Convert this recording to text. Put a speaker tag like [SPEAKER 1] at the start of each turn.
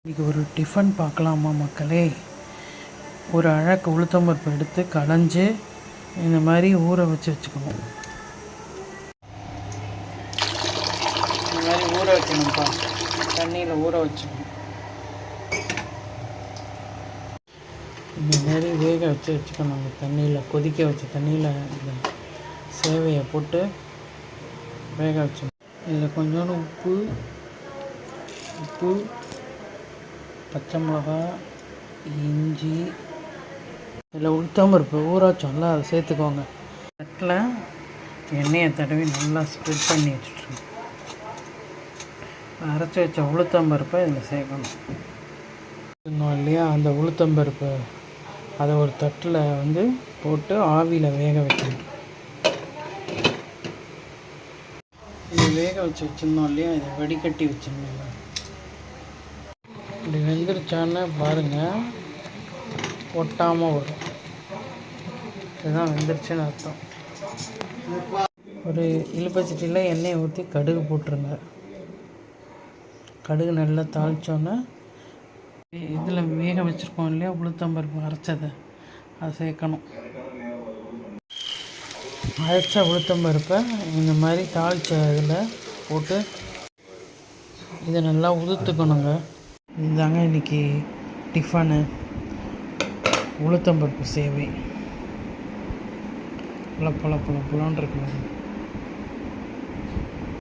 [SPEAKER 1] இன்றைக்கி ஒரு டிஃபன் பார்க்கலாமா மக்களே? ஒரு அழகு உளுத்தம்பருப்பு எடுத்து களைஞ்சி இந்த மாதிரி ஊற வச்சுக்கணும். இந்த மாதிரி ஊற வைக்கணும்ப்பா, தண்ணியில் ஊற வச்சுக்கணும். இந்த மாதிரி வேக வச்சுக்கணும். அந்த தண்ணியில் கொதிக்க வச்ச தண்ணியில் இந்த சேவையை போட்டு வேக வச்சுக்கணும். இதில் கொஞ்சோண்டு உப்பு, பச்சை மிளகா, இஞ்சி, இதில் உளுத்தம்பருப்பு ஊற வச்சோம்ல அதை சேர்த்துக்கோங்க. தட்டில் எண்ணெயை தடவி நல்லா ஸ்ப்ரெட் பண்ணி வச்சுட்ருங்க. அரைச்சி வச்ச உளுத்தம்பருப்பை இதில் சேர்க்கணும். இன்னும் இல்லையா, அந்த உளுத்தம்பருப்பு அதை ஒரு தட்டில் போட்டு ஆவியில் வேக வைக்கணும். இது வேக வச்சுருந்தோம் இல்லையா, இதை வடிகட்டி வச்சிடணும். இப்படி வெந்துருச்சான்னு பாருங்கள், ஒட்டாமல் வரும். இதுதான் வெந்துருச்சுன்னு அர்த்தம். ஒரு இழுப்பச்சட்டியில் எண்ணெயை ஊற்றி கடுகு போட்டுருங்க. கடுகு நல்லா தாளித்தோன்னே இதில் வேக வச்சுருக்கோம் இல்லையா உளுத்தம்பருப்பு அரைச்சதை அதை சேர்க்கணும். அரைச்ச உளுத்தம்பருப்பை இந்த மாதிரி தாளித்த இதில் போட்டு இதை நல்லா உதுத்துக்கணுங்க. இதுதாங்க இன்றைக்கி டிஃபனு, உளுத்தம்பருப்பு சேவை. புலன்னு இருக்குங்க.